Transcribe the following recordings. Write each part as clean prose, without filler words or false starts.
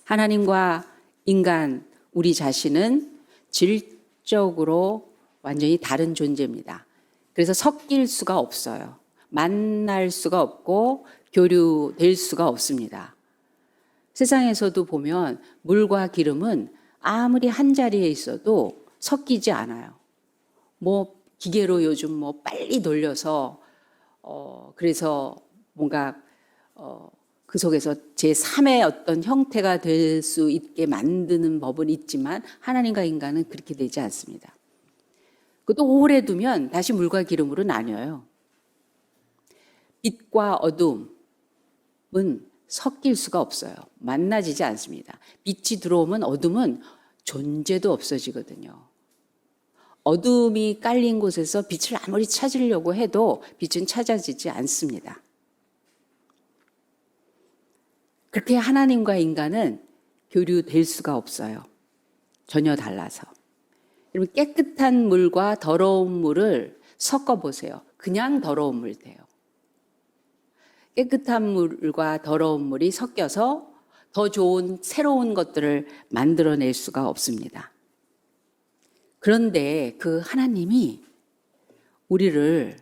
하나님과 인간, 우리 자신은 질적으로 완전히 다른 존재입니다. 그래서 섞일 수가 없어요. 만날 수가 없고 교류될 수가 없습니다. 세상에서도 보면 물과 기름은 아무리 한 자리에 있어도 섞이지 않아요. 기계로 요즘 빨리 돌려서 그래서 뭔가 그 속에서 제3의 어떤 형태가 될 수 있게 만드는 법은 있지만 하나님과 인간은 그렇게 되지 않습니다. 그것도 오래 두면 다시 물과 기름으로 나뉘어요. 빛과 어둠은 섞일 수가 없어요. 만나지지 않습니다. 빛이 들어오면 어둠은 존재도 없어지거든요. 어둠이 깔린 곳에서 빛을 아무리 찾으려고 해도 빛은 찾아지지 않습니다. 그렇게 하나님과 인간은 교류될 수가 없어요. 전혀 달라서. 여러분, 깨끗한 물과 더러운 물을 섞어보세요. 그냥 더러운 물 돼요. 깨끗한 물과 더러운 물이 섞여서 더 좋은 새로운 것들을 만들어낼 수가 없습니다. 그런데 그 하나님이 우리를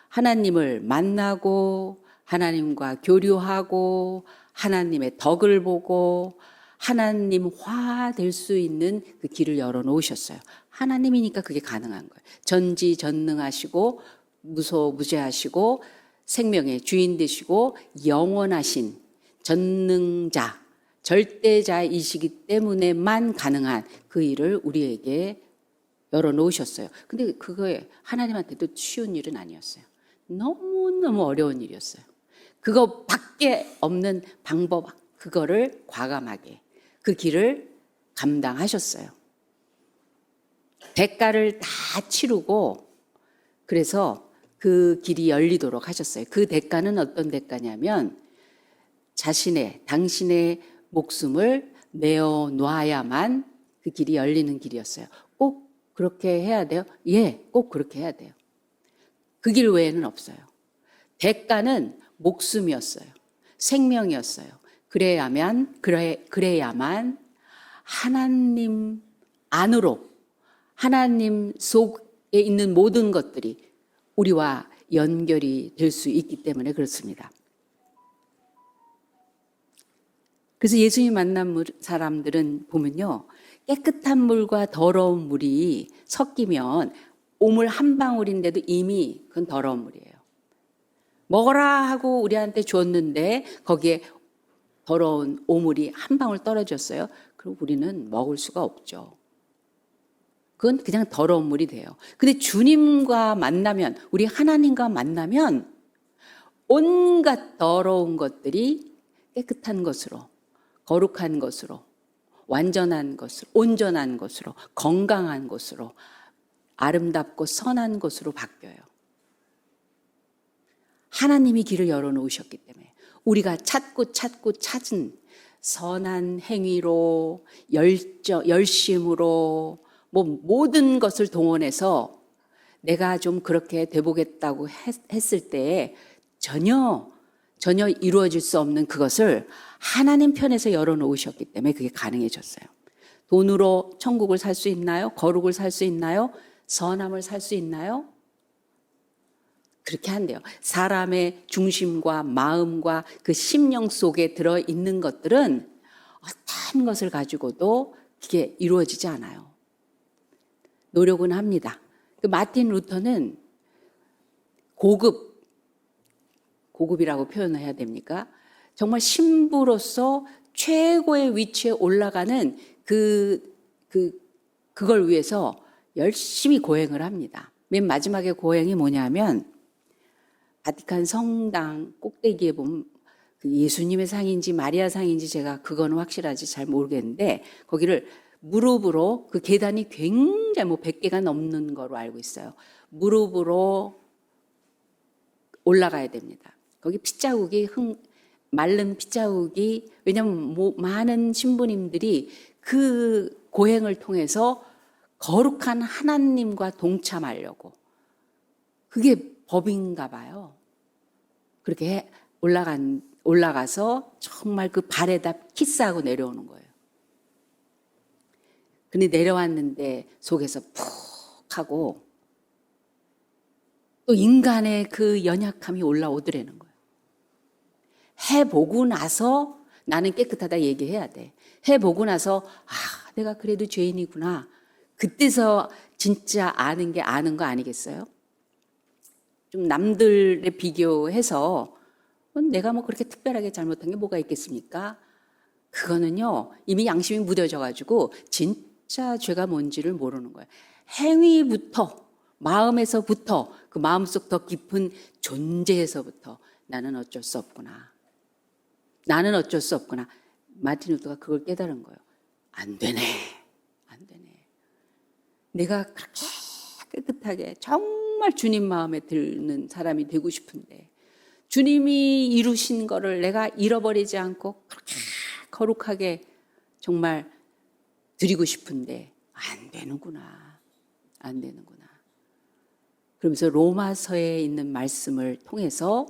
하나님을 만나고 하나님과 교류하고 하나님의 덕을 보고 하나님화 될 수 있는 그 길을 열어놓으셨어요. 하나님이니까 그게 가능한 거예요. 전지전능하시고 무소무죄하시고 생명의 주인 되시고 영원하신 전능자, 절대자이시기 때문에만 가능한 그 일을 우리에게 열어놓으셨어요. 근데 그거에 하나님한테도 쉬운 일은 아니었어요. 너무너무 어려운 일이었어요. 그거밖에 없는 방법, 그거를 과감하게 그 길을 감당하셨어요. 대가를 다 치르고 그래서 그 길이 열리도록 하셨어요. 그 대가는 어떤 대가냐면 당신의 목숨을 내어놔야만 그 길이 열리는 길이었어요. 꼭 그렇게 해야 돼요? 예, 꼭 그렇게 해야 돼요. 그 길 외에는 없어요. 대가는 목숨이었어요. 생명이었어요. 그래야만 하나님 안으로, 하나님 속에 있는 모든 것들이 우리와 연결이 될 수 있기 때문에 그렇습니다. 그래서 예수님 만난 사람들은 보면요, 깨끗한 물과 더러운 물이 섞이면 오물 한 방울인데도 이미 그건 더러운 물이에요. 먹어라 하고 우리한테 줬는데 거기에 더러운 오물이 한 방울 떨어졌어요. 그럼 우리는 먹을 수가 없죠. 그건 그냥 더러운 물이 돼요. 근데 주님과 만나면, 우리 하나님과 만나면 온갖 더러운 것들이 깨끗한 것으로, 거룩한 것으로, 완전한 것으로, 온전한 것으로, 건강한 것으로, 아름답고 선한 것으로 바뀌어요. 하나님이 길을 열어놓으셨기 때문에 우리가 찾고 찾은 선한 행위로, 열심으로 모든 것을 동원해서 내가 좀 그렇게 돼보겠다고 했을 때에 전혀 이루어질 수 없는 그것을 하나님 편에서 열어놓으셨기 때문에 그게 가능해졌어요. 돈으로 천국을 살 수 있나요? 거룩을 살 수 있나요? 선함을 살 수 있나요? 그렇게 한대요. 사람의 중심과 마음과 그 심령 속에 들어있는 것들은 어떤 것을 가지고도 그게 이루어지지 않아요. 노력은 합니다. 그 마틴 루터는 고급이라고 표현을 해야 됩니까? 정말 신부로서 최고의 위치에 올라가는 그걸 위해서 열심히 고행을 합니다. 맨 마지막에 고행이 뭐냐면 바티칸 성당 꼭대기에 보면 예수님의 상인지 마리아 상인지 제가 그거는 확실하지 잘 모르겠는데 거기를 무릎으로, 그 계단이 굉장히 100개가 넘는 거로 알고 있어요. 무릎으로 올라가야 됩니다. 거기 마른 핏자국이, 왜냐하면 많은 신부님들이 그 고행을 통해서 거룩한 하나님과 동참하려고. 그게 법인가 봐요. 그렇게 올라가서 정말 그 발에다 키스하고 내려오는 거예요. 근데 내려왔는데 속에서 푹 하고 또 인간의 그 연약함이 올라오더라는 거예요. 해보고 나서 나는 깨끗하다 얘기해야 돼. 해보고 나서 내가 그래도 죄인이구나. 그때서 진짜 아는 게 아는 거 아니겠어요? 좀 남들에 비교해서 내가 뭐 그렇게 특별하게 잘못한 게 뭐가 있겠습니까? 그거는요, 이미 양심이 무뎌져가지고 진짜 죄가 뭔지를 모르는 거예요. 행위부터, 마음에서부터, 그 마음속 더 깊은 존재에서부터 나는 어쩔 수 없구나. 나는 어쩔 수 없구나. 마틴 루터가 그걸 깨달은 거예요. 안 되네. 안 되네. 내가 그렇게 깨끗하게 정말 주님 마음에 드는 사람이 되고 싶은데 주님이 이루신 거를 내가 잃어버리지 않고 그렇게 거룩하게 정말 드리고 싶은데 안 되는구나. 안 되는구나. 그러면서 로마서에 있는 말씀을 통해서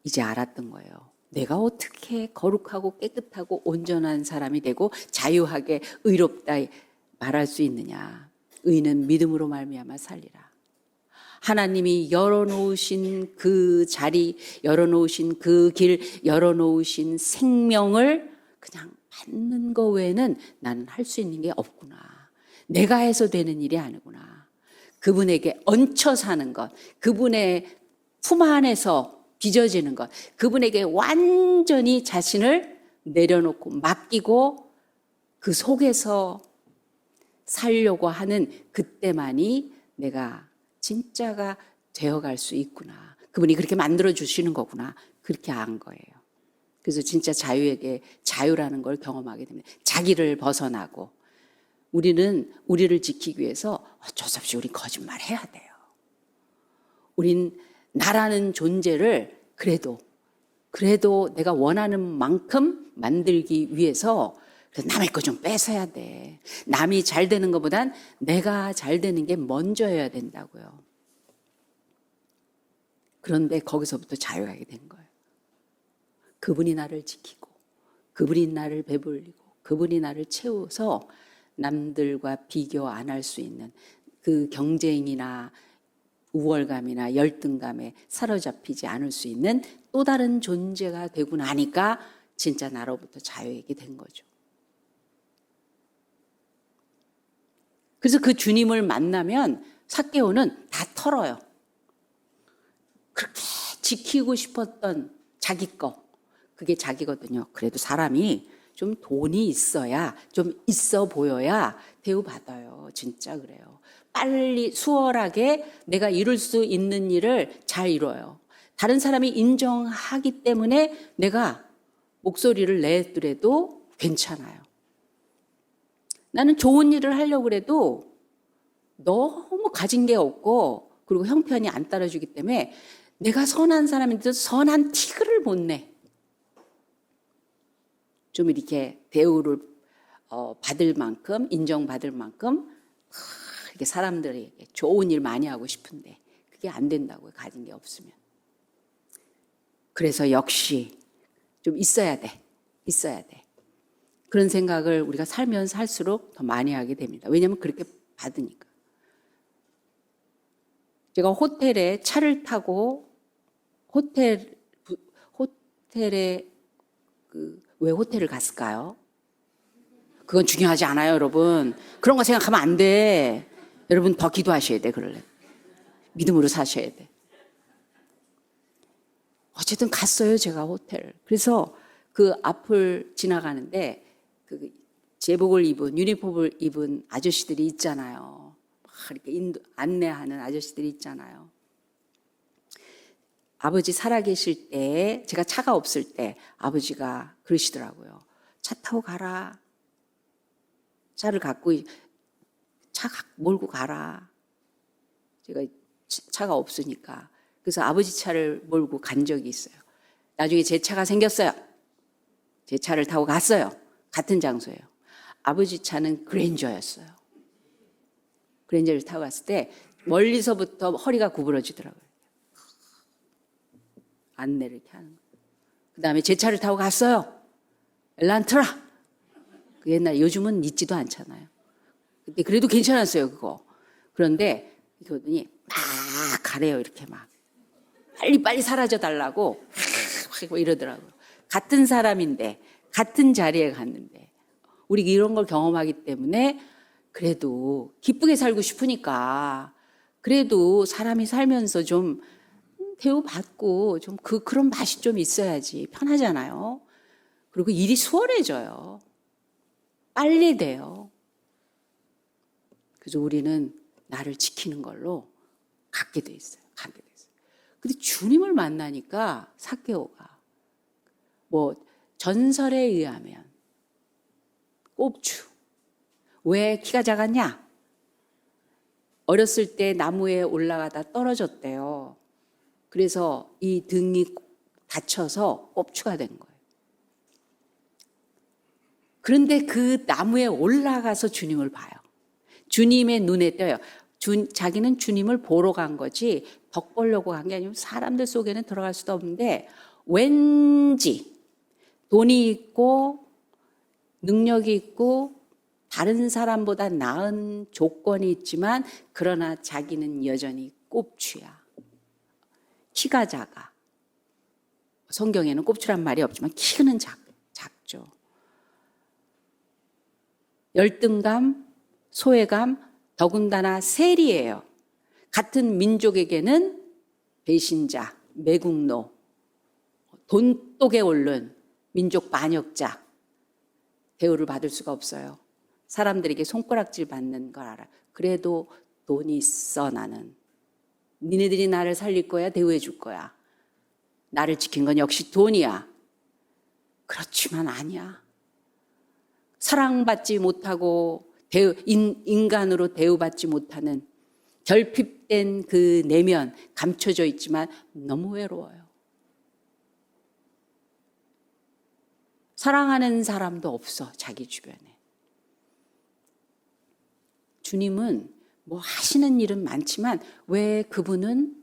이제 알았던 거예요. 내가 어떻게 거룩하고 깨끗하고 온전한 사람이 되고 자유하게 의롭다 말할 수 있느냐. 의는 믿음으로 말미암아 살리라. 하나님이 열어놓으신 그 자리, 열어놓으신 그 길, 열어놓으신 생명을 그냥 받는 거 외에는 나는 할 수 있는 게 없구나. 내가 해서 되는 일이 아니구나. 그분에게 얹혀 사는 것, 그분의 품 안에서 빚어지는 것, 그분에게 완전히 자신을 내려놓고 맡기고 그 속에서 살려고 하는 그때만이 내가 진짜가 되어갈 수 있구나. 그분이 그렇게 만들어 주시는 거구나. 그렇게 안 거예요. 그래서 진짜 자유에게 자유라는 걸 경험하게 됩니다. 자기를 벗어나고 우리는 우리를 지키기 위해서 어쩔 수 없이 우리 거짓말 해야 돼요. 우린 나라는 존재를 그래도 내가 원하는 만큼 만들기 위해서 남의 거 좀 뺏어야 돼. 남이 잘 되는 것보단 내가 잘 되는 게 먼저여야 된다고요. 그런데 거기서부터 자유하게 된 거예요. 그분이 나를 지키고 그분이 나를 배불리고 그분이 나를 채워서 남들과 비교 안 할 수 있는 그 경쟁이나 우월감이나 열등감에 사로잡히지 않을 수 있는 또 다른 존재가 되고 나니까 진짜 나로부터 자유하게 된 거죠. 그래서 그 주님을 만나면 삭개오는 다 털어요. 그렇게 지키고 싶었던 자기 거, 그게 자기거든요. 그래도 사람이 좀 돈이 있어야, 좀 있어 보여야 대우받아요. 진짜 그래요. 빨리 수월하게 내가 이룰 수 있는 일을 잘 이뤄요. 다른 사람이 인정하기 때문에 내가 목소리를 내더라도 괜찮아요. 나는 좋은 일을 하려고 해도 너무 가진 게 없고 그리고 형편이 안 따라주기 때문에 내가 선한 사람인데도 선한 티를 못 내. 좀 이렇게 대우를 받을 만큼, 인정받을 만큼 이렇게 사람들에게 좋은 일 많이 하고 싶은데 그게 안 된다고요. 가진 게 없으면. 그래서 역시 좀 있어야 돼. 그런 생각을 우리가 살면서 할수록 더 많이 하게 됩니다. 왜냐하면 그렇게 받으니까. 제가 호텔에 차를 타고 호텔에 왜 호텔을 갔을까요? 그건 중요하지 않아요, 여러분. 그런 거 생각하면 안 돼. 여러분 더 기도하셔야 돼, 그럴래. 믿음으로 사셔야 돼. 어쨌든 갔어요, 제가 호텔. 그래서 그 앞을 지나가는데 그 제복을 입은, 유니폼을 입은 아저씨들이 있잖아요. 막 이렇게 안내하는 아저씨들이 있잖아요. 아버지 살아계실 때, 제가 차가 없을 때 아버지가 그러시더라고요. 차 타고 가라. 차를 갖고, 몰고 가라. 제가 차가 없으니까. 그래서 아버지 차를 몰고 간 적이 있어요. 나중에 제 차가 생겼어요. 제 차를 타고 갔어요. 같은 장소예요. 아버지 차는 그랜저였어요. 그랜저를 타고 갔을 때 멀리서부터 허리가 구부러지더라고요. 안내를 이렇게 하는 거예요. 그 다음에 제 차를 타고 갔어요. 엘란트라. 그 옛날 요즘은 있지도 않잖아요. 근데 그래도 괜찮았어요 그거. 그런데 그러더니 막 가래요 이렇게 막 빨리 사라져 달라고 막 이러더라고요. 같은 사람인데 같은 자리에 갔는데 우리 이런 걸 경험하기 때문에 그래도 기쁘게 살고 싶으니까 그래도 사람이 살면서 좀 대우받고 좀 그런 맛이 좀 있어야지 편하잖아요. 그리고 일이 수월해져요. 빨리 돼요. 그래서 우리는 나를 지키는 걸로 갖게 돼 있어요. 갖게 돼 있어요. 근데 주님을 만나니까 삭개오가 뭐 전설에 의하면 꼽추. 왜 키가 작았냐? 어렸을 때 나무에 올라가다 떨어졌대요. 그래서 이 등이 다쳐서 꼽추가 된 거예요. 그런데 그 나무에 올라가서 주님을 봐요. 주님의 눈에 띄어요. 자기는 주님을 보러 간 거지 덕 보려고 간 게 아니고 사람들 속에는 들어갈 수도 없는데 왠지 돈이 있고 능력이 있고 다른 사람보다 나은 조건이 있지만 그러나 자기는 여전히 꼽추야. 키가 작아. 성경에는 꼽추란 말이 없지만 키는 작죠. 열등감, 소외감, 더군다나 세리예요. 같은 민족에게는 배신자, 매국노, 돈독에 오른 민족 반역자 대우를 받을 수가 없어요. 사람들에게 손가락질 받는 걸 알아. 그래도 돈이 있어 나는. 니네들이 나를 살릴 거야, 대우해 줄 거야. 나를 지킨 건 역시 돈이야. 그렇지만 아니야. 사랑받지 못하고 인간으로 대우받지 못하는 결핍된 그 내면 감춰져 있지만 너무 외로워요. 사랑하는 사람도 없어 자기 주변에. 주님은 뭐 하시는 일은 많지만 왜 그분은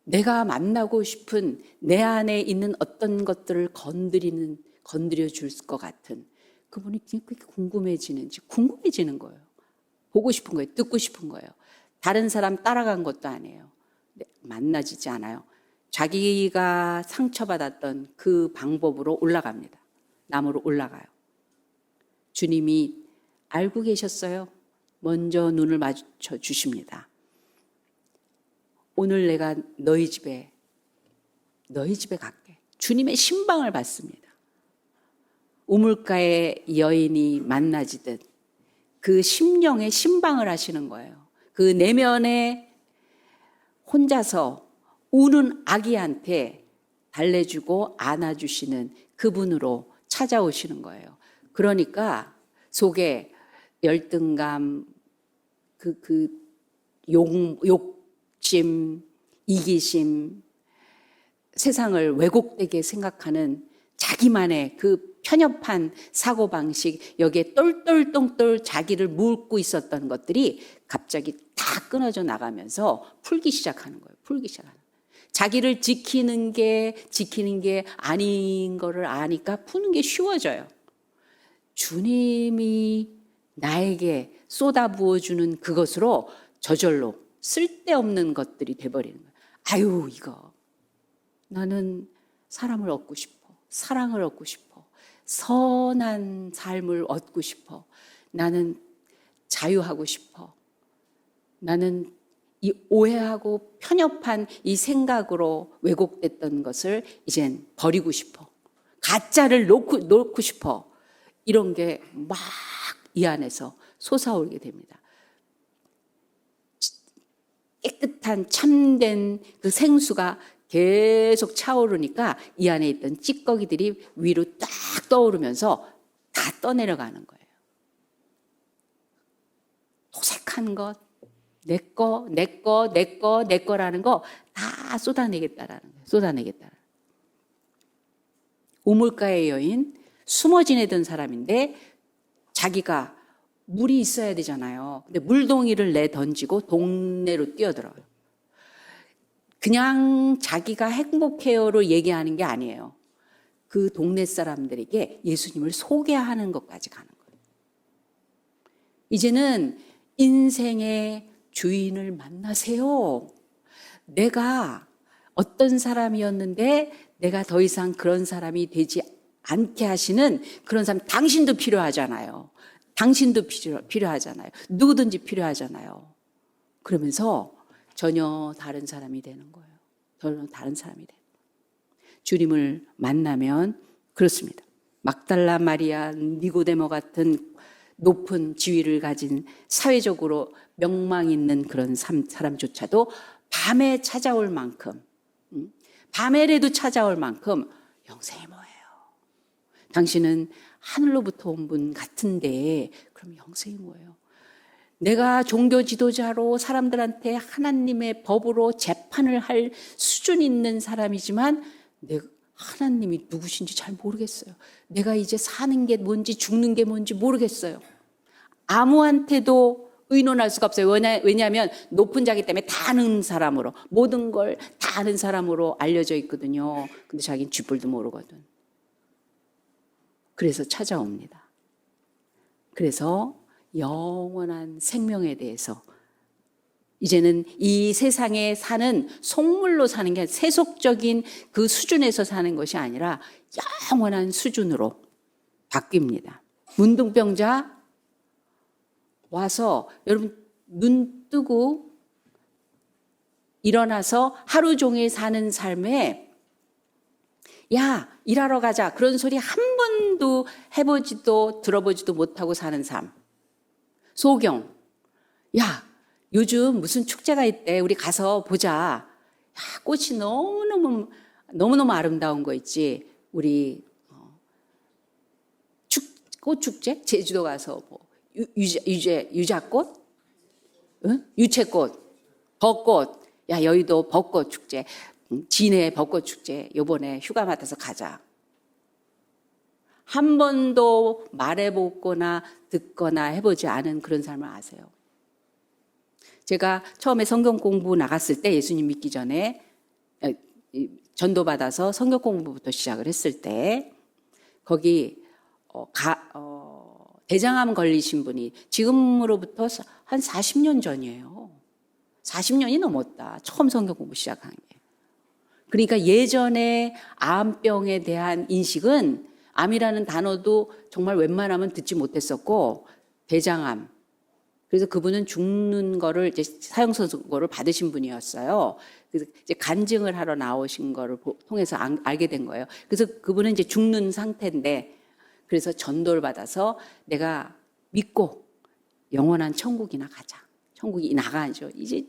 내가 만나고 싶은 내 안에 있는 어떤 것들을 건드려 줄 것 같은 그분이 그렇게 궁금해지는 거예요. 보고 싶은 거예요. 듣고 싶은 거예요. 다른 사람 따라간 것도 아니에요. 만나지지 않아요. 자기가 상처받았던 그 방법으로 올라갑니다. 나무로 올라가요. 주님이 알고 계셨어요. 먼저 눈을 마주쳐 주십니다. 오늘 내가 너희 집에 갈게. 주님의 신방을 받습니다. 우물가의 여인이 만나지듯 그 심령의 신방을 하시는 거예요. 그 내면에 혼자서 우는 아기한테 달래주고 안아주시는 그분으로 찾아오시는 거예요. 그러니까 속에 열등감, 욕심, 이기심, 세상을 왜곡되게 생각하는 자기만의 그 편협한 사고방식, 여기에 똘똘똥똘 자기를 묻고 있었던 것들이 갑자기 다 끊어져 나가면서 풀기 시작하는 거예요. 자기를 지키는 게 아닌 거를 아니까 푸는 게 쉬워져요. 주님이 나에게 쏟아부어주는 그것으로 저절로 쓸데없는 것들이 돼버리는 거예요. 아유, 이거. 나는 사람을 얻고 싶어. 사랑을 얻고 싶어. 선한 삶을 얻고 싶어. 나는 자유하고 싶어. 나는 이 오해하고 편협한 이 생각으로 왜곡됐던 것을 이젠 버리고 싶어. 가짜를 놓고 싶어. 이런 게 막 이 안에서 솟아오르게 됩니다. 깨끗한 참된 그 생수가 계속 차오르니까 이 안에 있던 찌꺼기들이 위로 딱 떠오르면서 다 떠내려가는 거예요. 도색한 것, 내 거라는 거 다 쏟아내겠다라는 거예요. 우물가의 여인, 숨어 지내던 사람인데 자기가 물이 있어야 되잖아요. 근데 물동이를 내던지고 동네로 뛰어들어요. 그냥 자기가 행복해요로 얘기하는 게 아니에요. 그 동네 사람들에게 예수님을 소개하는 것까지 가는 거예요. 이제는 인생의 주인을 만나세요. 내가 어떤 사람이었는데 내가 더 이상 그런 사람이 되지 않게 하시는 그런 사람, 당신도 필요하잖아요. 당신도 필요하잖아요. 누구든지 필요하잖아요. 그러면서 전혀 다른 사람이 되는 거예요. 전혀 다른 사람이 돼요. 주님을 만나면 그렇습니다. 막달라 마리아, 니고데모 같은 높은 지위를 가진 사회적으로 명망 있는 그런 사람조차도 밤에 찾아올 만큼, 밤에라도 찾아올 만큼 영생이 뭐예요? 당신은 하늘로부터 온 분 같은데 그럼 영생이 뭐예요? 내가 종교 지도자로 사람들한테 하나님의 법으로 재판을 할 수준 있는 사람이지만 내가 하나님이 누구신지 잘 모르겠어요. 내가 이제 사는 게 뭔지 죽는 게 뭔지 모르겠어요. 아무한테도 의논할 수가 없어요. 왜냐하면 높은 자기 때문에 다 아는 사람으로, 모든 걸 다 아는 사람으로 알려져 있거든요. 근데 자기는 쥐뿔도 모르거든. 그래서 찾아옵니다. 그래서 영원한 생명에 대해서 이제는 이 세상에 사는 속물로 사는 게 세속적인 그 수준에서 사는 것이 아니라 영원한 수준으로 바뀝니다. 문둥병자 와서 여러분 눈 뜨고 일어나서 하루 종일 사는 삶에 야 일하러 가자 그런 소리 한 번도 해보지도 들어보지도 못하고 사는 삶. 소경 야 요즘 무슨 축제가 있대 우리 가서 보자. 야, 꽃이 너무너무 아름다운 거 있지. 우리 꽃 축제 제주도 가서 뭐 유자꽃, 응? 유채꽃, 벚꽃. 야 여의도 벚꽃 축제, 진해 벚꽃 축제. 요번에 휴가 맡아서 가자. 한 번도 말해보거나 듣거나 해보지 않은 그런 삶을 아세요. 제가 처음에 성경 공부 나갔을 때 예수님 믿기 전에 전도받아서 성경 공부부터 시작을 했을 때 거기 대장암 걸리신 분이 지금으로부터 한 40년 전이에요. 40년이 넘었다. 처음 성경 공부 시작한 게. 그러니까 예전에 암병에 대한 인식은 암이라는 단어도 정말 웬만하면 듣지 못했었고 대장암. 그래서 그분은 죽는 거를 이제 사형 선고를 받으신 분이었어요. 그래서 이제 간증을 하러 나오신 거를 통해서 알게 된 거예요. 그래서 그분은 이제 죽는 상태인데 그래서 전도를 받아서 내가 믿고 영원한 천국이나 가자. 천국이 나가죠. 이제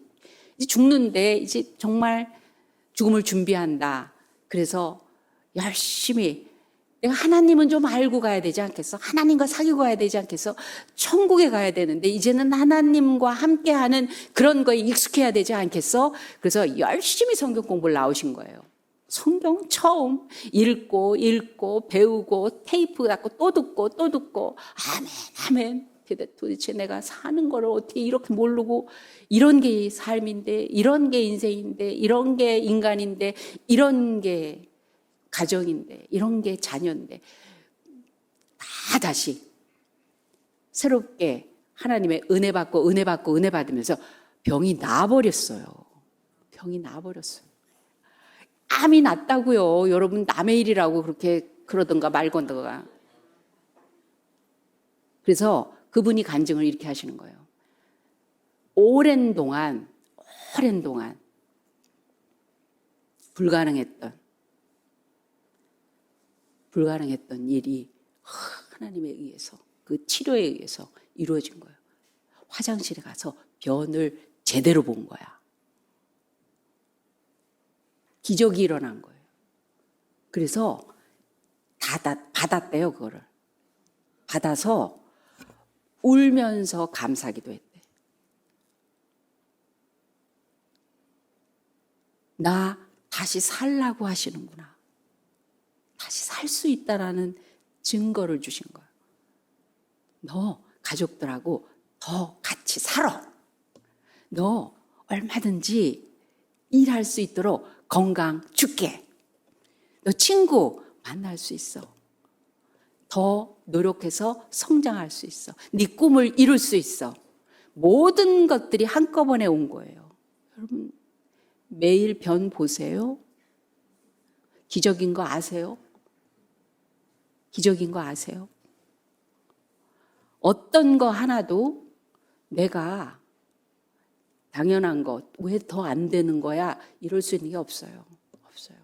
죽는데 이제 정말 죽음을 준비한다. 그래서 열심히 내가 하나님은 좀 알고 가야 되지 않겠어? 하나님과 사귀고 가야 되지 않겠어? 천국에 가야 되는데 이제는 하나님과 함께하는 그런 거에 익숙해야 되지 않겠어? 그래서 열심히 성경 공부를 나오신 거예요. 성경 처음 읽고 배우고 테이프 갖고 또 듣고 아멘. 도대체 내가 사는 거를 어떻게 이렇게 모르고 이런 게 삶인데 이런 게 인생인데 이런 게 인간인데 이런 게 가정인데 이런 게 자녀인데 다 다시 새롭게 하나님의 은혜 받으면서 병이 나아버렸어요. 병이 나아버렸어요. 암이 낫다고요. 여러분 남의 일이라고 그렇게 그러던가 말건가. 그래서 그분이 간증을 이렇게 하시는 거예요. 오랜 동안 불가능했던 일이 하나님에 의해서 그 치료에 의해서 이루어진 거예요. 화장실에 가서 변을 제대로 본 거야. 기적이 일어난 거예요. 그래서 받았대요, 그거를. 받아서 울면서 감사기도 했대. 나 다시 살라고 하시는구나. 다시 살 수 있다라는 증거를 주신 거예요. 너 가족들하고 더 같이 살아. 너 얼마든지 일할 수 있도록 건강 줄게. 너 친구 만날 수 있어. 더 노력해서 성장할 수 있어. 네 꿈을 이룰 수 있어. 모든 것들이 한꺼번에 온 거예요. 여러분, 매일 변 보세요. 기적인 거 아세요? 기적인 거 아세요? 어떤 거 하나도 내가 당연한 것, 왜 더 안 되는 거야? 이럴 수 있는 게 없어요. 없어요.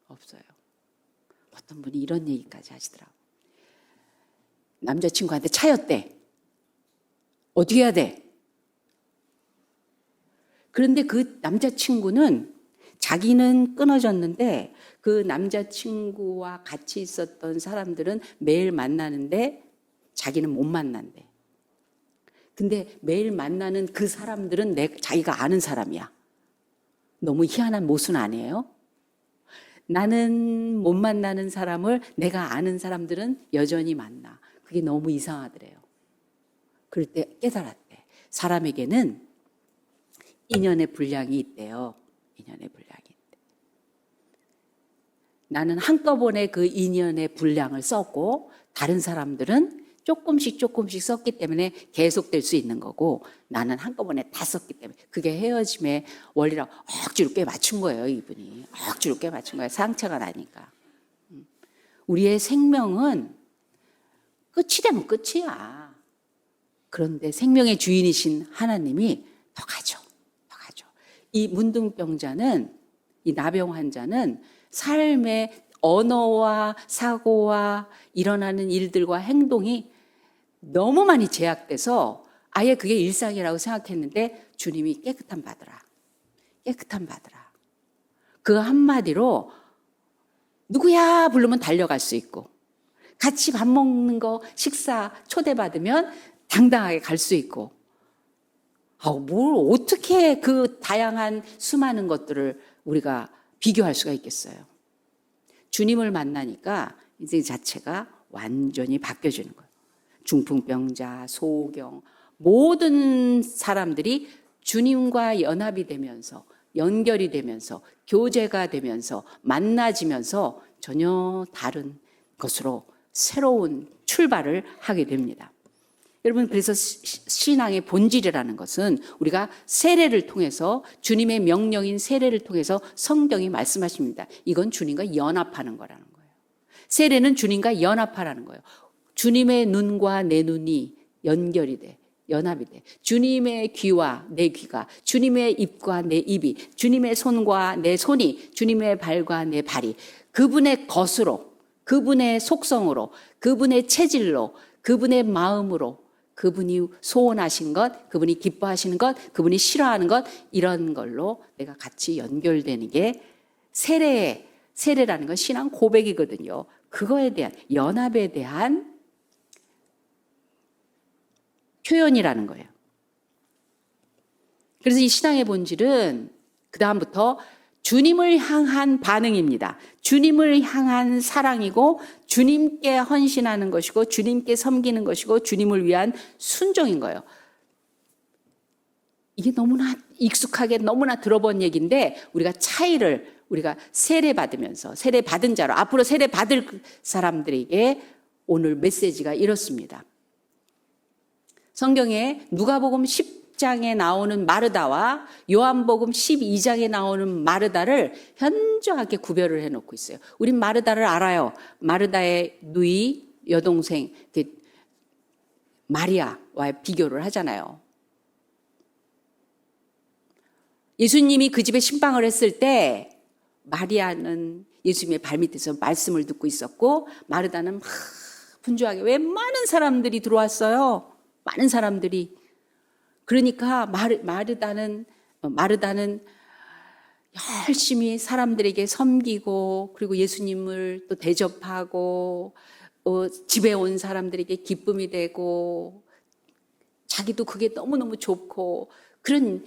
없어요. 어떤 분이 이런 얘기까지 하시더라고요. 남자친구한테 차였대. 어떻게 해야 돼? 그런데 그 남자친구는 자기는 끊어졌는데 그 남자친구와 같이 있었던 사람들은 매일 만나는데 자기는 못 만난대. 근데 매일 만나는 그 사람들은 자기가 아는 사람이야. 너무 희한한 모순 아니에요? 나는 못 만나는 사람을 내가 아는 사람들은 여전히 만나. 그게 너무 이상하더래요. 그럴 때 깨달았대. 사람에게는 인연의 분량이 있대요. 인연의 분량이 있대. 나는 한꺼번에 그 인연의 분량을 썼고 다른 사람들은 조금씩 썼기 때문에 계속될 수 있는 거고 나는 한꺼번에 다 썼기 때문에 그게 헤어짐의 원리라고 억지로 꽤 맞춘 거예요. 이분이 억지로 꽤 맞춘 거예요. 상처가 나니까. 우리의 생명은 끝이 되면 끝이야. 그런데 생명의 주인이신 하나님이 더 가죠. 더 가죠. 이 문둥병자는 이 나병 환자는 삶의 언어와 사고와 일어나는 일들과 행동이 너무 많이 제약돼서 아예 그게 일상이라고 생각했는데 주님이 깨끗함 받으라. 깨끗함 받으라. 그 한마디로 누구야 부르면 달려갈 수 있고 같이 밥 먹는 거 식사 초대받으면 당당하게 갈 수 있고 뭘 어떻게 그 다양한 수많은 것들을 우리가 비교할 수가 있겠어요. 주님을 만나니까 이제 자체가 완전히 바뀌어지는 거예요. 중풍병자, 소경, 모든 사람들이 주님과 연합이 되면서 연결이 되면서 교제가 되면서 만나지면서 전혀 다른 것으로 새로운 출발을 하게 됩니다. 여러분, 그래서 신앙의 본질이라는 것은 우리가 세례를 통해서 주님의 명령인 세례를 통해서 성경이 말씀하십니다. 이건 주님과 연합하는 거라는 거예요. 세례는 주님과 연합하라는 거예요. 주님의 눈과 내 눈이 연결이 돼, 연합이 돼. 주님의 귀와 내 귀가, 주님의 입과 내 입이, 주님의 손과 내 손이, 주님의 발과 내 발이 그분의 것으로, 그분의 속성으로, 그분의 체질로, 그분의 마음으로 그분이 소원하신 것, 그분이 기뻐하시는 것, 그분이 싫어하는 것 이런 걸로 내가 같이 연결되는 게 세례라는 건 신앙 고백이거든요. 그거에 대한 연합에 대한 표현이라는 거예요. 그래서 이 신앙의 본질은 그 다음부터 주님을 향한 반응입니다. 주님을 향한 사랑이고 주님께 헌신하는 것이고 주님께 섬기는 것이고 주님을 위한 순종인 거예요. 이게 너무나 익숙하게 너무나 들어본 얘기인데 우리가 차이를 우리가 세례 받으면서 세례 받은 자로 앞으로 세례 받을 사람들에게 오늘 메시지가 이렇습니다. 성경에 누가복음 10장에 나오는 마르다와 요한복음 12장에 나오는 마르다를 현저하게 구별을 해놓고 있어요. 우린 마르다를 알아요. 마르다의 누이 여동생 마리아와 비교를 하잖아요. 예수님이 그 집에 신방을 했을 때 마리아는 예수님의 발밑에서 말씀을 듣고 있었고 마르다는 막 분주하게 왜 많은 사람들이 들어왔어요. 많은 사람들이. 그러니까 마르다는 열심히 사람들에게 섬기고 그리고 예수님을 또 대접하고 집에 온 사람들에게 기쁨이 되고 자기도 그게 너무너무 좋고 그런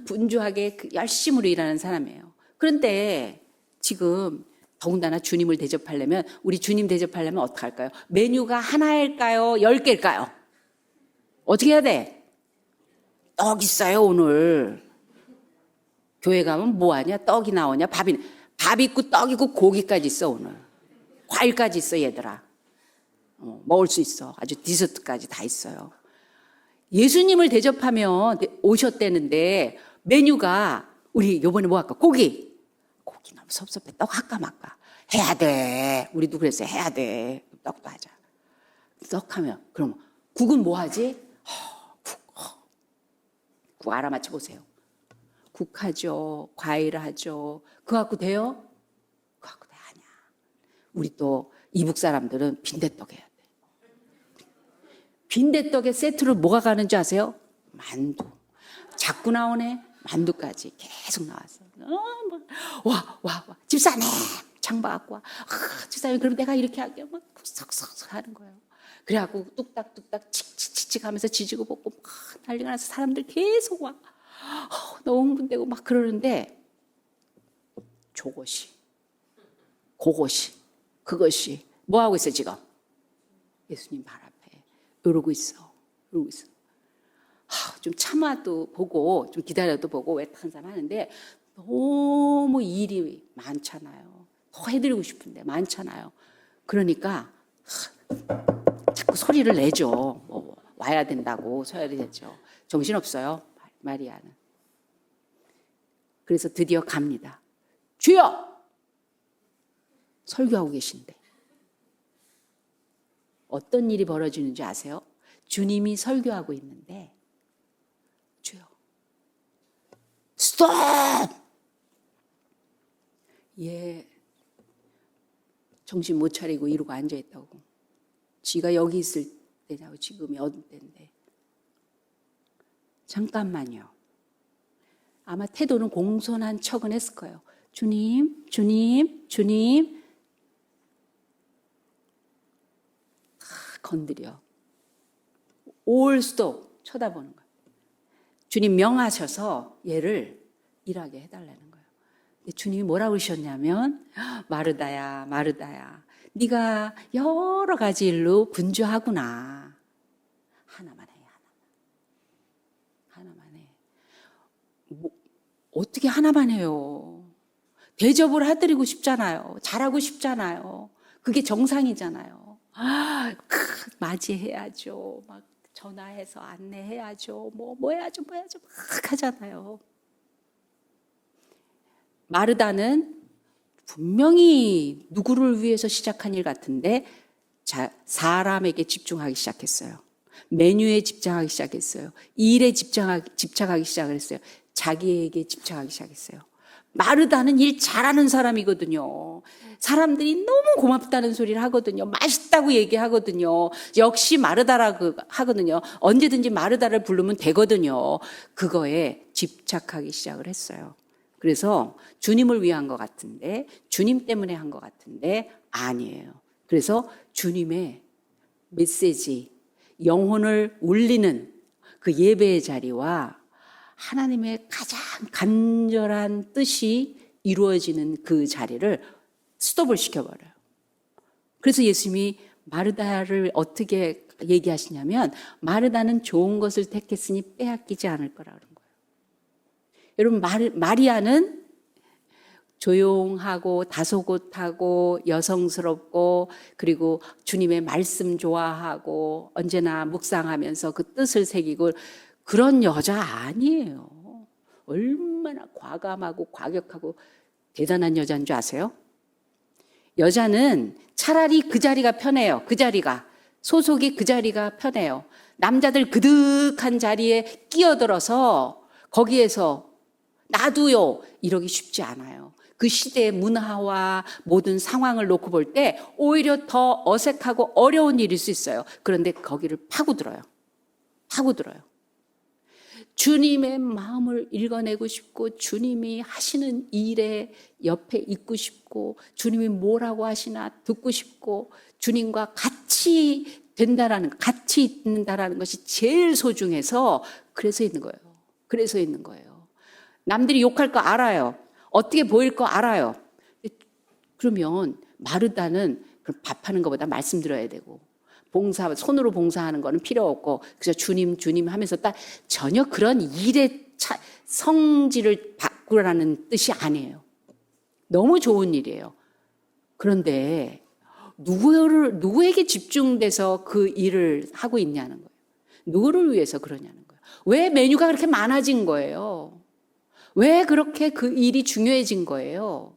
분주하게 열심으로 일하는 사람이에요. 그런데 지금 더군다나 주님을 대접하려면 우리 주님 대접하려면 어떻게 할까요? 메뉴가 하나일까요? 10개일까요? 어떻게 해야 돼? 떡 있어요 오늘. 교회 가면 뭐 하냐? 떡이 나오냐? 밥 있고 떡 있고 고기까지 있어 오늘. 과일까지 있어 얘들아. 먹을 수 있어. 아주 디저트까지 다 있어요. 예수님을 대접하면 오셨대는데 메뉴가 우리 요번에 뭐 할까? 고기 너무 섭섭해. 떡 할까 말까? 해야 돼. 우리도 그랬어요. 해야 돼. 떡도 하자. 떡 하면 그럼 국은 뭐 하지? 국 알아맞혀 보세요. 국 하죠. 과일 하죠. 그거 갖고 돼요? 그거 갖고 돼 아니야. 우리 또 이북 사람들은 빈대떡 해야 돼. 빈대떡에 세트로 뭐가 가는 줄 아세요? 만두. 자꾸 나오네. 만두까지 계속 나왔어. 와. 집사님 장봐 갖고 와. 집사님 그럼 내가 이렇게 할게. 막 석석석 하는 거예요. 그래갖고 뚝딱뚝딱 칙칙칙칙 하면서 지지고 볶고 막 난리가 나서 사람들 계속 와. 너무 흥분되고 막 그러는데 그것이 뭐 하고 있어 지금? 예수님 발 앞에 이러고 있어. 좀 참아도 보고 좀 기다려도 보고 외탁한 사람 하는데 너무 일이 많잖아요. 더 해드리고 싶은데 많잖아요. 그러니까 자꾸 소리를 내죠. 뭐 와야 된다고 소리를 내죠. 정신없어요. 마리아는. 그래서 드디어 갑니다. 주여! 설교하고 계신데 어떤 일이 벌어지는지 아세요? 주님이 설교하고 있는데 주여 스톱! 얘 정신 못 차리고 이러고 앉아있다고. 지가 여기 있을 때냐고. 지금이 어느 때인데. 잠깐만요. 아마 태도는 공손한 척은 했을 거예요. 주님. 건드려. 올 수도 쳐다보는 거예요. 주님 명하셔서 얘를 일하게 해달라는 거예요. 주님이 뭐라고 그러셨냐면 마르다야 네가 여러 가지 일로 분주하구나. 하나만 해. 뭐, 어떻게 하나만 해요. 대접을 해드리고 싶잖아요. 잘하고 싶잖아요. 그게 정상이잖아요. 맞이해야죠. 막 전화해서 안내해야죠. 뭐 해야죠. 막 하잖아요. 마르다는 분명히 누구를 위해서 시작한 일 같은데 사람에게 집중하기 시작했어요. 메뉴에 집중하기 시작했어요. 일에 집착하기 시작했어요. 자기에게 집착하기 시작했어요. 마르다는 일 잘하는 사람이거든요. 사람들이 너무 고맙다는 소리를 하거든요. 맛있다고 얘기하거든요. 역시 마르다라고 하거든요. 언제든지 마르다를 부르면 되거든요. 그거에 집착하기 시작을 했어요. 그래서 주님을 위한 것 같은데, 주님 때문에 한 것 같은데 아니에요. 그래서 주님의 메시지, 영혼을 울리는 그 예배의 자리와 하나님의 가장 간절한 뜻이 이루어지는 그 자리를 스톱을 시켜버려요. 그래서 예수님이 마르다를 어떻게 얘기하시냐면 마르다는 좋은 것을 택했으니 빼앗기지 않을 거라고 그런 거예요. 여러분 마리아는 조용하고 다소곳하고 여성스럽고 그리고 주님의 말씀 좋아하고 언제나 묵상하면서 그 뜻을 새기고 그런 여자 아니에요. 얼마나 과감하고 과격하고 대단한 여자인 줄 아세요? 여자는 차라리 그 자리가 편해요. 그 자리가. 소속이 그 자리가 편해요. 남자들 그득한 자리에 끼어들어서 거기에서 나도요 이러기 쉽지 않아요. 그 시대의 문화와 모든 상황을 놓고 볼 때 오히려 더 어색하고 어려운 일일 수 있어요. 그런데 거기를 파고들어요. 주님의 마음을 읽어내고 싶고 주님이 하시는 일에 옆에 있고 싶고 주님이 뭐라고 하시나 듣고 싶고 주님과 같이 있는다라는 것이 제일 소중해서 그래서 있는 거예요. 남들이 욕할 거 알아요. 어떻게 보일 거 알아요. 그러면 마르다는 밥하는 것보다 말씀 들어야 되고 손으로 봉사하는 거는 필요 없고 그래서 주님 하면서 딱 전혀 그런 일의 성질을 바꾸라는 뜻이 아니에요. 너무 좋은 일이에요. 그런데 누구에게 집중돼서 그 일을 하고 있냐는 거예요. 누구를 위해서 그러냐는 거예요. 왜 메뉴가 그렇게 많아진 거예요? 왜 그렇게 그 일이 중요해진 거예요?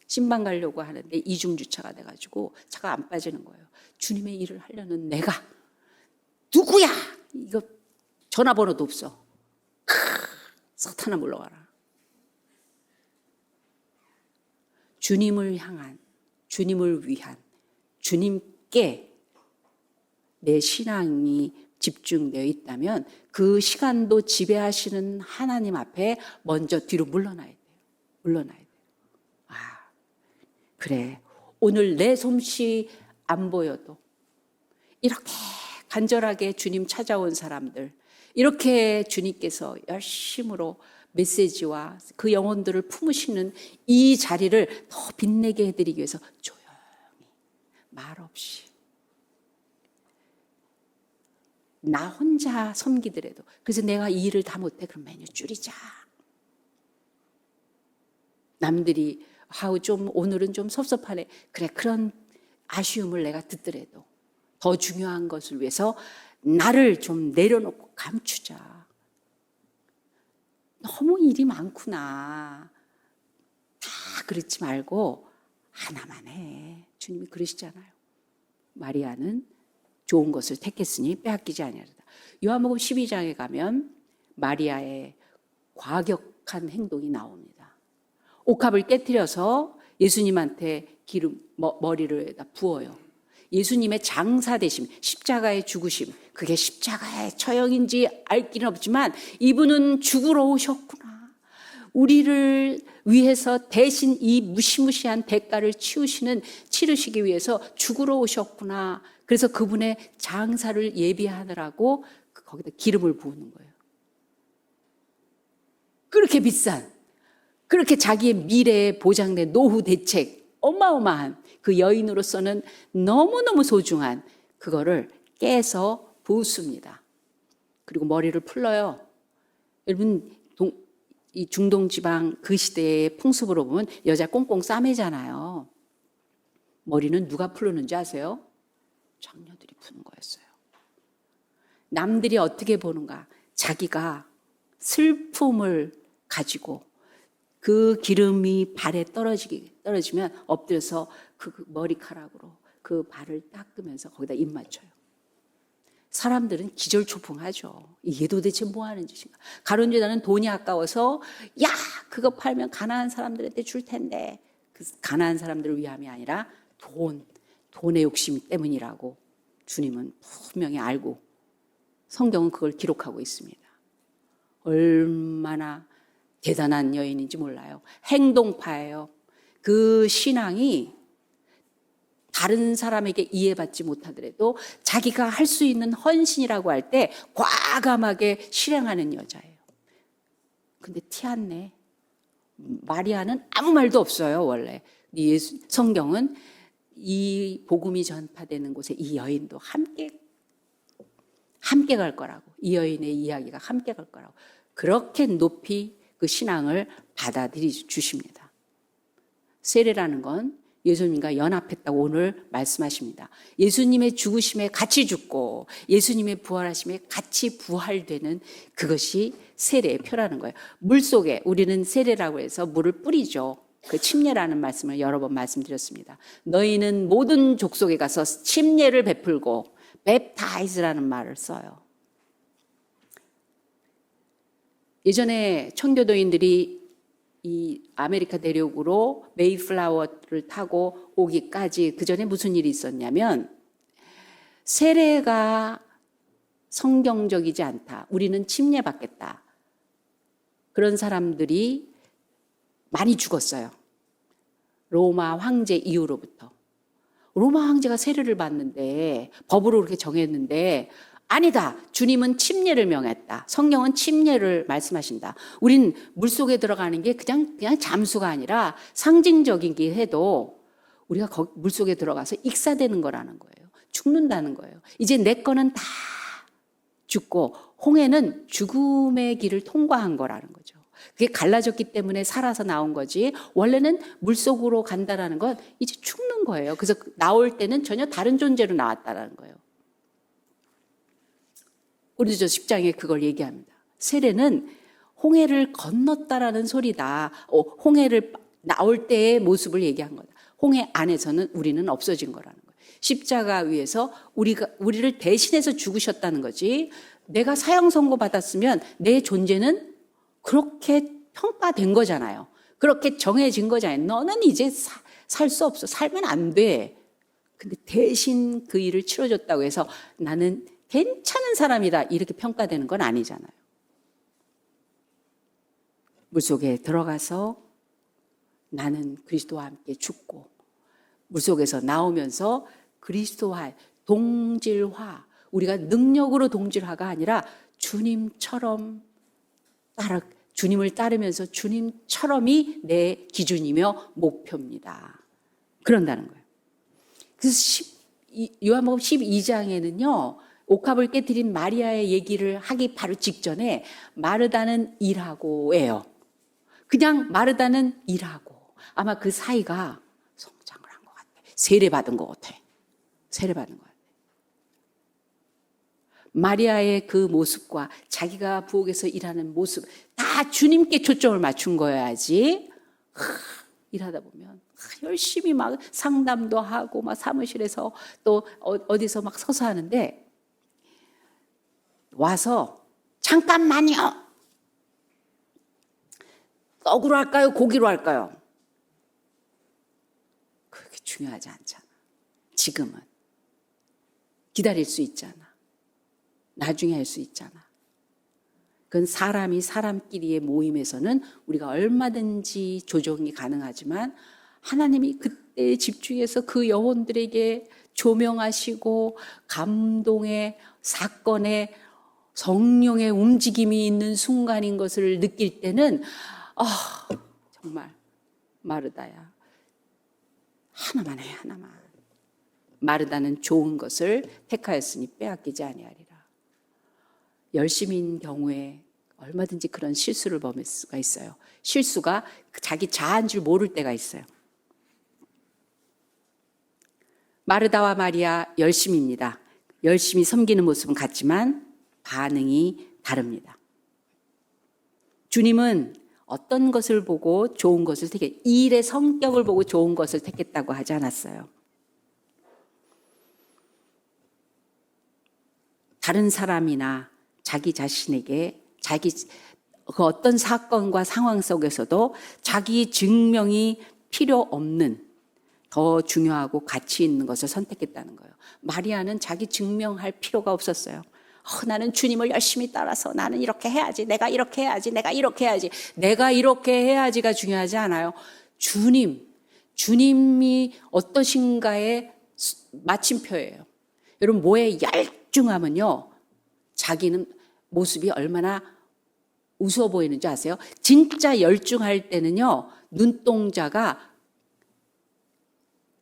신방 가려고 하는데 이중주차가 돼가지고 차가 안 빠지는 거예요. 주님의 일을 하려는 내가 누구야? 이거 전화번호도 없어. 사탄아 물러가라. 주님을 향한, 주님을 위한, 주님께 내 신앙이 집중되어 있다면 그 시간도 지배하시는 하나님 앞에 먼저 뒤로 물러나야 돼요. 물러나야 돼요. 그래, 오늘 내 솜씨 안 보여도 이렇게 간절하게 주님 찾아온 사람들, 이렇게 주님께서 열심으로 메시지와 그 영혼들을 품으시는 이 자리를 더 빛내게 해드리기 위해서 조용히 말없이 나 혼자 섬기더라도, 그래서 내가 이 일을 다 못해, 그럼 메뉴 줄이자. 남들이 오늘은 좀 섭섭하네. 그래, 그런 아쉬움을 내가 듣더라도 더 중요한 것을 위해서 나를 좀 내려놓고 감추자. 너무 일이 많구나. 다 그렇지 말고 하나만 해. 주님이 그러시잖아요. 마리아는 좋은 것을 택했으니 빼앗기지 아니하리다. 요한복음 12장에 가면 마리아의 과격한 행동이 나옵니다. 옥합을 깨뜨려서 예수님한테 기름 머리를 부어요. 예수님의 장사되심, 십자가의 죽으심, 그게 십자가의 처형인지 알 길은 없지만 이분은 죽으러 오셨구나. 우리를 위해서 대신 이 무시무시한 대가를 치르시기 위해서 죽으러 오셨구나. 그래서 그분의 장사를 예비하느라고 거기다 기름을 부은 거예요. 그렇게 비싼, 그렇게 자기의 미래에 보장된 노후 대책, 어마어마한 그 여인으로서는 너무너무 소중한 그거를 깨서 부습니다. 그리고 머리를 풀러요. 여러분, 이 중동 지방 그 시대의 풍습으로 보면 여자 꽁꽁 싸매잖아요. 머리는 누가 풀르는지 아세요? 장녀들이 푸는 거였어요. 남들이 어떻게 보는가? 자기가 슬픔을 가지고 그 기름이 발에 떨어지면 엎드려서 그 머리카락으로 그 발을 닦으면서 거기다 입 맞춰요. 사람들은 기절초풍하죠. 이게 도대체 뭐 하는 짓인가? 가론유다는 돈이 아까워서 야, 그거 팔면 가난한 사람들한테 줄 텐데, 그 가난한 사람들을 위함이 아니라 돈의 욕심 때문이라고 주님은 분명히 알고 성경은 그걸 기록하고 있습니다. 얼마나 대단한 여인인지 몰라요. 행동파예요. 그 신앙이 다른 사람에게 이해받지 못하더라도 자기가 할 수 있는 헌신이라고 할 때 과감하게 실행하는 여자예요. 근데 티 안 내. 마리아는 아무 말도 없어요, 원래. 성경은 이 복음이 전파되는 곳에 이 여인도 함께 갈 거라고, 이 여인의 이야기가 함께 갈 거라고 그렇게 높이 그 신앙을 받아들여 주십니다. 세례라는 건 예수님과 연합했다고 오늘 말씀하십니다. 예수님의 죽으심에 같이 죽고 예수님의 부활하심에 같이 부활되는 그것이 세례의 표라는 거예요. 물속에 우리는 세례라고 해서 물을 뿌리죠. 그 침례라는 말씀을 여러 번 말씀드렸습니다. 너희는 모든 족속에 가서 침례를 베풀고 baptize라는 말을 써요. 예전에 청교도인들이 이 아메리카 대륙으로 메이플라워를 타고 오기까지 그 전에 무슨 일이 있었냐면 세례가 성경적이지 않다. 우리는 침례받겠다. 그런 사람들이 많이 죽었어요. 로마 황제 이후로부터. 로마 황제가 세례를 받는데 법으로 그렇게 정했는데 아니다. 주님은 침례를 명했다. 성경은 침례를 말씀하신다. 우린 물속에 들어가는 게 그냥 잠수가 아니라 상징적이긴 해도 우리가 물속에 들어가서 익사되는 거라는 거예요. 죽는다는 거예요. 이제 내 거는 다 죽고, 홍해는 죽음의 길을 통과한 거라는 거죠. 그게 갈라졌기 때문에 살아서 나온 거지, 원래는 물속으로 간다라는 건 이제 죽는 거예요. 그래서 나올 때는 전혀 다른 존재로 나왔다라는 거예요. 고린도서 10장에 그걸 얘기합니다. 세례는 홍해를 건넜다라는 소리다. 홍해를 나올 때의 모습을 얘기한 거다. 홍해 안에서는 우리는 없어진 거라는 거예요. 십자가 위에서 우리를 대신해서 죽으셨다는 거지. 내가 사형 선고 받았으면 내 존재는 그렇게 평가된 거잖아요. 그렇게 정해진 거잖아요. 너는 이제 살 수 없어. 살면 안 돼. 근데 대신 그 일을 치러줬다고 해서 나는 괜찮은 사람이다 이렇게 평가되는 건 아니잖아요. 물속에 들어가서 나는 그리스도와 함께 죽고, 물속에서 나오면서 그리스도와 동질화, 우리가 능력으로 동질화가 아니라 주님처럼 주님을 따르면서 주님처럼이 내 기준이며 목표입니다. 그런다는 거예요. 그래서 요한복음 12장에는요, 옥합을 깨뜨린 마리아의 얘기를 하기 바로 직전에 마르다는 일하고예요. 그냥 마르다는 일하고, 아마 그 사이가 성장을 한 것 같아. 세례받은 것 같아. 세례받은 것 같아. 마리아의 그 모습과 자기가 부엌에서 일하는 모습 다 주님께 초점을 맞춘 거여야지. 일하다 보면 열심히 막 상담도 하고 막 사무실에서 또 어디서 막 서서 하는데, 와서 잠깐만요. 떡으로 할까요? 고기로 할까요? 그렇게 중요하지 않잖아. 지금은 기다릴 수 있잖아. 나중에 할 수 있잖아. 그건 사람이 사람끼리의 모임에서는 우리가 얼마든지 조정이 가능하지만, 하나님이 그때 집중해서 그 영혼들에게 조명하시고 감동의 사건에 성령의 움직임이 있는 순간인 것을 느낄 때는 정말 마르다야, 하나만 해, 하나만. 마르다는 좋은 것을 택하였으니 빼앗기지 아니하리라. 열심인 경우에 얼마든지 그런 실수를 범할 수가 있어요. 실수가 자기 자아인 줄 모를 때가 있어요. 마르다와 마리아 열심입니다. 열심히 섬기는 모습은 같지만 반응이 다릅니다. 주님은 어떤 것을 보고 좋은 것을 일의 성격을 보고 좋은 것을 택했다고 하지 않았어요. 다른 사람이나 자기 자신에게 그 어떤 사건과 상황 속에서도 자기 증명이 필요 없는 더 중요하고 가치 있는 것을 선택했다는 거예요. 마리아는 자기 증명할 필요가 없었어요. 나는 주님을 열심히 따라서 나는 이렇게 해야지, 내가 이렇게 해야지, 내가 이렇게 해야지. 내가 이렇게 해야지가 중요하지 않아요. 주님이 어떠신가의 마침표예요. 여러분, 뭐에 열중하면요, 자기는 모습이 얼마나 우스워 보이는지 아세요? 진짜 열중할 때는요, 눈동자가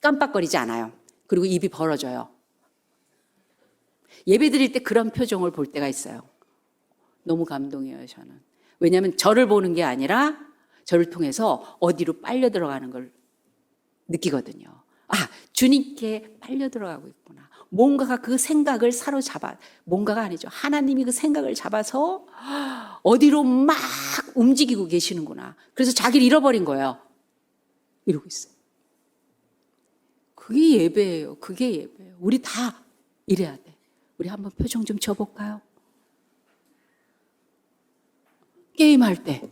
깜빡거리지 않아요. 그리고 입이 벌어져요. 예배 드릴 때 그런 표정을 볼 때가 있어요. 너무 감동이에요, 저는. 왜냐하면 저를 보는 게 아니라 저를 통해서 어디로 빨려 들어가는 걸 느끼거든요. 주님께 빨려 들어가고 있구나. 뭔가가 그 생각을 뭔가가 아니죠. 하나님이 그 생각을 잡아서 어디로 막 움직이고 계시는구나. 그래서 자기를 잃어버린 거예요. 이러고 있어요. 그게 예배예요. 그게 예배예요. 우리 다 이래야 돼. 우리 한번 표정 좀 지어볼까요? 게임할 때.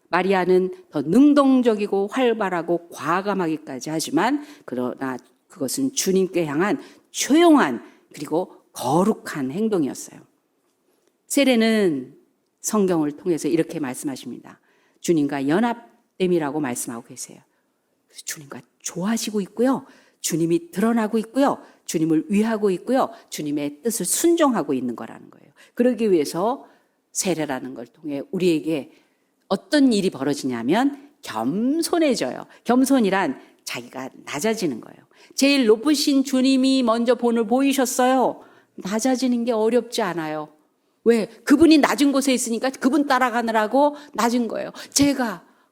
마리아는 더 능동적이고 활발하고 과감하기까지 하지만, 그러나 그것은 주님께 향한 조용한 그리고 거룩한 행동이었어요. 세례는 성경을 통해서 이렇게 말씀하십니다. 주님과 연합됨이라고 말씀하고 계세요. 주님과 좋아지고 있고요. 주님이 드러나고 있고요. 주님을 위하고 있고요. 주님의 뜻을 순종하고 있는 거라는 거예요. 그러기 위해서 세례라는 걸 통해 우리에게 어떤 일이 벌어지냐면 겸손해져요. 겸손이란 자기가 낮아지는 거예요. 제일 높으신 주님이 먼저 본을 보이셨어요. 낮아지는 게 어렵지 않아요. 왜? 그분이 낮은 곳에 있으니까 그분 따라가느라고 낮은 거예요.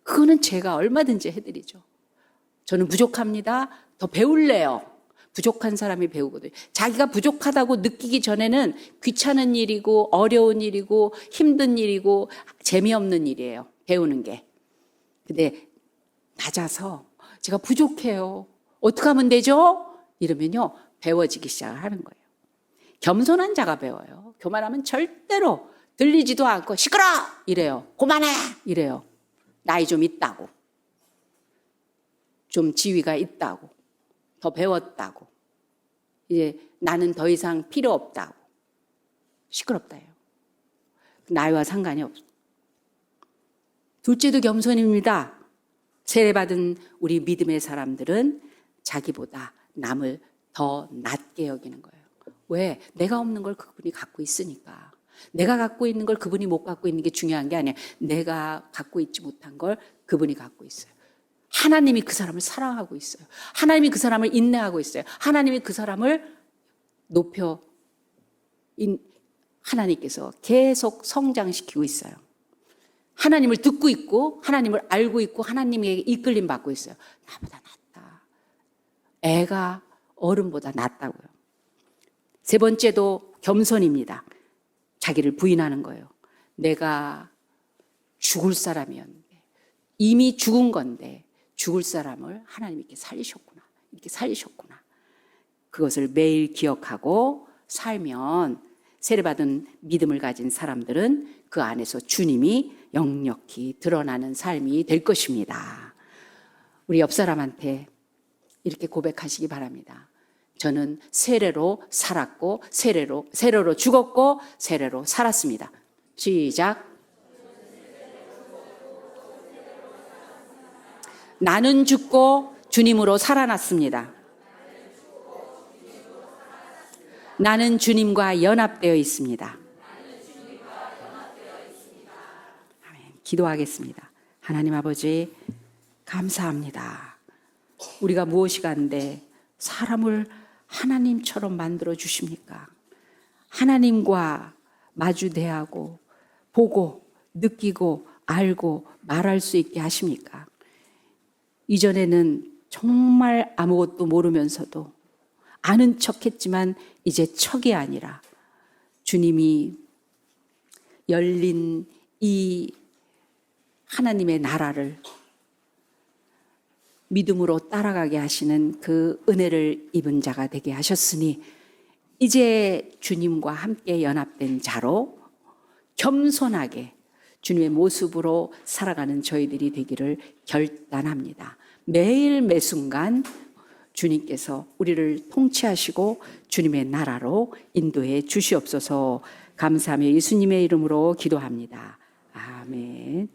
그거는 제가 얼마든지 해드리죠. 저는 부족합니다. 더 배울래요. 부족한 사람이 배우거든요. 자기가 부족하다고 느끼기 전에는 귀찮은 일이고 어려운 일이고 힘든 일이고 재미없는 일이에요. 배우는 게. 근데 낮아서 제가 부족해요. 어떻게 하면 되죠? 이러면요. 배워지기 시작하는 거예요. 겸손한 자가 배워요. 교만하면 절대로 들리지도 않고 시끄러! 이래요. 그만해! 이래요. 나이 좀 있다고. 좀 지위가 있다고. 더 배웠다고. 이제 나는 더 이상 필요 없다고. 시끄럽다요. 나이와 상관이 없어. 둘째도 겸손입니다. 세례받은 우리 믿음의 사람들은 자기보다 남을 더 낮게 여기는 거예요. 왜? 내가 없는 걸 그분이 갖고 있으니까. 내가 갖고 있는 걸 그분이 못 갖고 있는 게 중요한 게 아니에요. 내가 갖고 있지 못한 걸 그분이 갖고 있어요. 하나님이 그 사람을 사랑하고 있어요. 하나님이 그 사람을 인내하고 있어요. 하나님이 그 사람을 하나님께서 계속 성장시키고 있어요. 하나님을 듣고 있고 하나님을 알고 있고 하나님에게 이끌림 받고 있어요. 나보다 낫다. 애가 어른보다 낫다고요. 세 번째도 겸손입니다. 자기를 부인하는 거예요. 내가 죽을 사람이었는데 이미 죽은 건데 죽을 사람을 하나님이 이렇게 살리셨구나. 이렇게 살리셨구나. 그것을 매일 기억하고 살면 세례받은 믿음을 가진 사람들은 그 안에서 주님이 역력히 드러나는 삶이 될 것입니다. 우리 옆 사람한테 이렇게 고백하시기 바랍니다. 저는 세례로 살았고 세례로 죽었고 세례로 살았습니다. 시작. 나는 죽고 주님으로 살아났습니다. 나는 주님과 연합되어 있습니다. 아멘. 기도하겠습니다. 하나님 아버지 감사합니다. 우리가 무엇이 간데 사람을 하나님처럼 만들어 주십니까? 하나님과 마주 대하고 보고 느끼고 알고 말할 수 있게 하십니까? 이전에는 정말 아무것도 모르면서도 아는 척했지만 이제 척이 아니라 주님이 열린 이 하나님의 나라를 믿음으로 따라가게 하시는 그 은혜를 입은 자가 되게 하셨으니 이제 주님과 함께 연합된 자로 겸손하게 주님의 모습으로 살아가는 저희들이 되기를 결단합니다. 매일 매순간 주님께서 우리를 통치하시고 주님의 나라로 인도해 주시옵소서. 감사하며 예수님의 이름으로 기도합니다. 아멘.